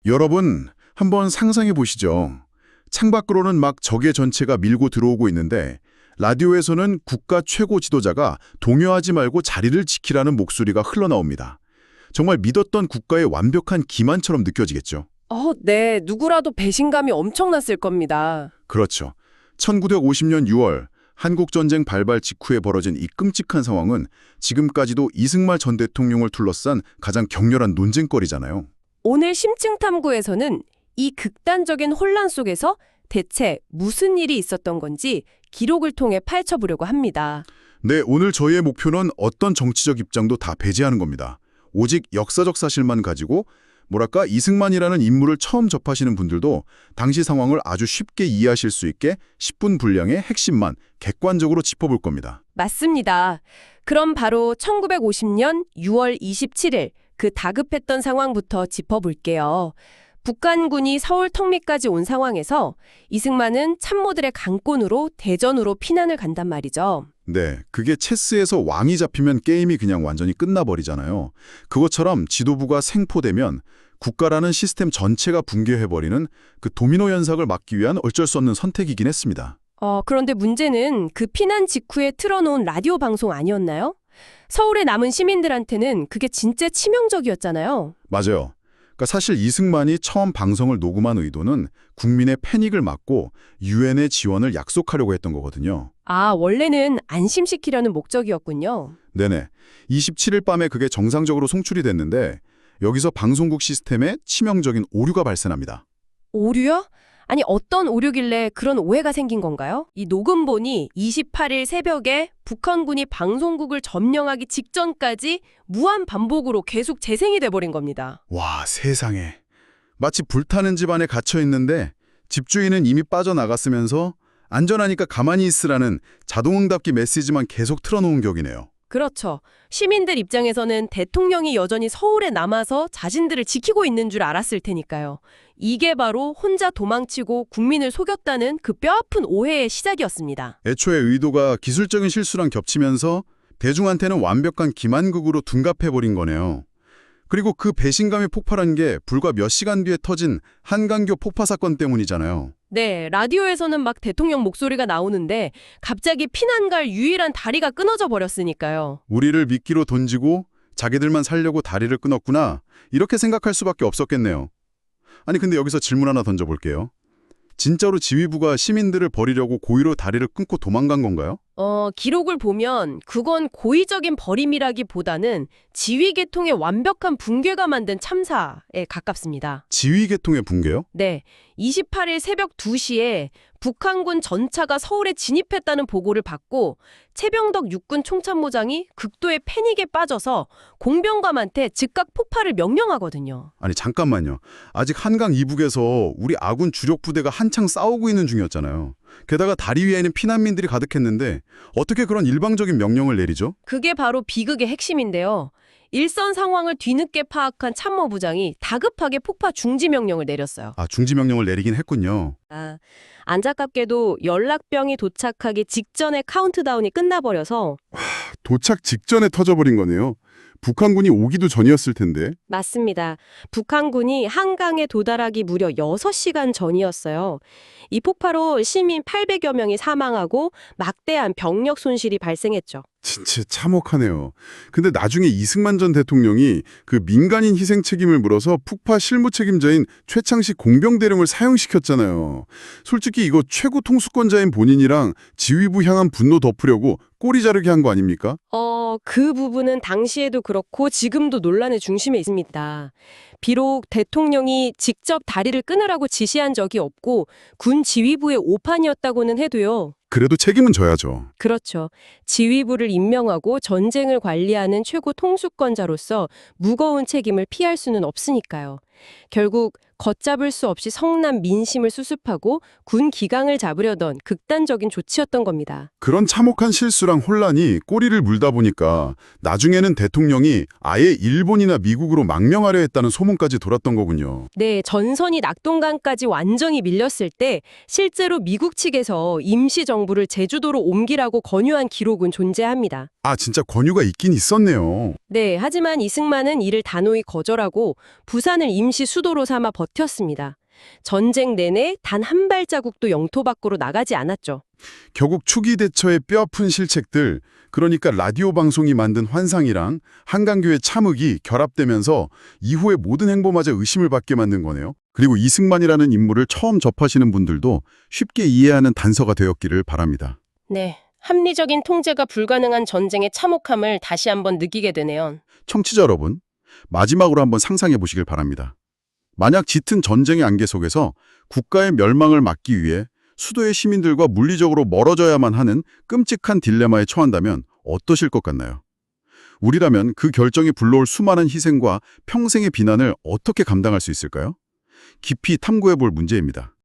여러분, 한번 상상해 보시죠. 창밖으로는 막 적의 전체가 밀고 들어오고 있는데 라디오에서는 국가 최고 지도자가 동요하지 말고 자리를 지키라는 목소리가 흘러나옵니다. 정말 믿었던 국가의 완벽한 기만처럼 느껴지겠죠. 네. 누구라도 배신감이 엄청났을 겁니다. 그렇죠. 1950년 6월 한국전쟁 발발 직후에 벌어진 이 끔찍한 상황은 지금까지도 이승만 전 대통령을 둘러싼 가장 격렬한 논쟁거리잖아요. 오늘 심층탐구에서는 이 극단적인 혼란 속에서 대체 무슨 일이 있었던 건지 기록을 통해 파헤쳐보려고 합니다. 네, 오늘 저희의 목표는 어떤 정치적 입장도 다 배제하는 겁니다. 오직 역사적 사실만 가지고 이승만이라는 인물을 처음 접하시는 분들도 당시 상황을 아주 쉽게 이해하실 수 있게 10분 분량의 핵심만 객관적으로 짚어볼 겁니다. 맞습니다. 그럼 바로 1950년 6월 27일 그 다급했던 상황부터 짚어볼게요. 북한군이 서울 턱밑까지 온 상황에서 이승만은 참모들의 강권으로 대전으로 피난을 간단 말이죠. 네, 그게 체스에서 왕이 잡히면 게임이 그냥 완전히 끝나버리잖아요. 그것처럼 지도부가 생포되면 국가라는 시스템 전체가 붕괴해버리는 그 도미노 현상을 막기 위한 어쩔 수 없는 선택이긴 했습니다. 그런데 문제는 그 피난 직후에 틀어놓은 라디오 방송 아니었나요? 서울에 남은 시민들한테는 그게 진짜 치명적이었잖아요. 맞아요. 그러니까 사실 이승만이 처음 방송을 녹음한 의도는 국민의 패닉을 막고 유엔의 지원을 약속하려고 했던 거거든요. 원래는 안심시키려는 목적이었군요. 네네. 27일 밤에 그게 정상적으로 송출이 됐는데 여기서 방송국 시스템에 치명적인 오류가 발생합니다. 오류요? 아니 어떤 오류길래 그런 오해가 생긴 건가요? 이 녹음본이 28일 새벽에 북한군이 방송국을 점령하기 직전까지 무한 반복으로 계속 재생이 돼버린 겁니다. 와, 세상에. 마치 불타는 집 안에 갇혀 있는데 집주인은 이미 빠져나갔으면서 안전하니까 가만히 있으라는 자동응답기 메시지만 계속 틀어놓은 격이네요. 그렇죠. 시민들 입장에서는 대통령이 여전히 서울에 남아서 자신들을 지키고 있는 줄 알았을 테니까요. 이게 바로 혼자 도망치고 국민을 속였다는 그 뼈아픈 오해의 시작이었습니다. 애초에 의도가 기술적인 실수랑 겹치면서 대중한테는 완벽한 기만극으로 둔갑해버린 거네요. 그리고 그 배신감이 폭발한 게 불과 몇 시간 뒤에 터진 한강교 폭파 사건 때문이잖아요. 네, 라디오에서는 막 대통령 목소리가 나오는데 갑자기 피난 갈 유일한 다리가 끊어져 버렸으니까요. 우리를 미끼로 던지고 자기들만 살려고 다리를 끊었구나. 이렇게 생각할 수밖에 없었겠네요. 아니 근데 여기서 질문 하나 던져볼게요. 진짜로 지휘부가 시민들을 버리려고 고의로 다리를 끊고 도망간 건가요? 기록을 보면 그건 고의적인 버림이라기보다는 지휘 계통의 완벽한 붕괴가 만든 참사에 가깝습니다. 지휘 계통의 붕괴요? 네, 28일 새벽 2시에 북한군 전차가 서울에 진입했다는 보고를 받고 최병덕 육군 총참모장이 극도의 패닉에 빠져서 공병감한테 즉각 폭발을 명령하거든요. 아니 잠깐만요. 아직 한강 이북에서 우리 아군 주력 부대가 한창 싸우고 있는 중이었잖아요. 게다가 다리 위에는 피난민들이 가득했는데 어떻게 그런 일방적인 명령을 내리죠? 그게 바로 비극의 핵심인데요. 일선 상황을 뒤늦게 파악한 참모부장이 다급하게 폭파 중지 명령을 내렸어요. 중지 명령을 내리긴 했군요. 안타깝게도 연락병이 도착하기 직전에 카운트다운이 끝나버려서 도착 직전에 터져버린 거네요. 북한군이 오기도 전이었을 텐데. 맞습니다. 북한군이 한강에 도달하기 무려 6시간 전이었어요. 이 폭파로 시민 800여 명이 사망하고 막대한 병력 손실이 발생했죠. 진짜 참혹하네요. 근데 나중에 이승만 전 대통령이 그 민간인 희생 책임을 물어서 폭파 실무 책임자인 최창식 공병대령을 사형시켰잖아요. 솔직히 이거 최고 통수권자인 본인이랑 지휘부 향한 분노 덮으려고 꼬리 자르게 한 거 아닙니까? 그 부분은 당시에도 그렇고 지금도 논란의 중심에 있습니다. 비록 대통령이 직접 다리를 끊으라고 지시한 적이 없고 군 지휘부의 오판이었다고는 해도요. 그래도 책임은 져야죠. 그렇죠. 지휘부를 임명하고 전쟁을 관리하는 최고 통수권자로서 무거운 책임을 피할 수는 없으니까요. 결국 걷잡을 수 없이 성남 민심을 수습하고 군 기강을 잡으려던 극단적인 조치였던 겁니다. 그런 참혹한 실수랑 혼란이 꼬리를 물다 보니까 나중에는 대통령이 아예 일본이나 미국으로 망명하려 했다는 소문까지 돌았던 거군요. 네, 전선이 낙동강까지 완전히 밀렸을 때 실제로 미국 측에서 임시정부를 제주도로 옮기라고 권유한 기록은 존재합니다. 진짜 권유가 있긴 있었네요. 네, 하지만 이승만은 이를 단호히 거절하고 부산을 임시 수도로 삼아 버텼습니다. 전쟁 내내 단 한 발자국도 영토 밖으로 나가지 않았죠. 결국 초기 대처의 뼈아픈 실책들, 그러니까 라디오 방송이 만든 환상이랑 한강교의 참흑이 결합되면서 이후의 모든 행보마저 의심을 받게 만든 거네요. 그리고 이승만이라는 인물을 처음 접하시는 분들도 쉽게 이해하는 단서가 되었기를 바랍니다. 네, 합리적인 통제가 불가능한 전쟁의 참혹함을 다시 한번 느끼게 되네요. 청취자 여러분, 마지막으로 한번 상상해 보시길 바랍니다. 만약 짙은 전쟁의 안개 속에서 국가의 멸망을 막기 위해 수도의 시민들과 물리적으로 멀어져야만 하는 끔찍한 딜레마에 처한다면 어떠실 것 같나요? 우리라면 그 결정이 불러올 수많은 희생과 평생의 비난을 어떻게 감당할 수 있을까요? 깊이 탐구해 볼 문제입니다.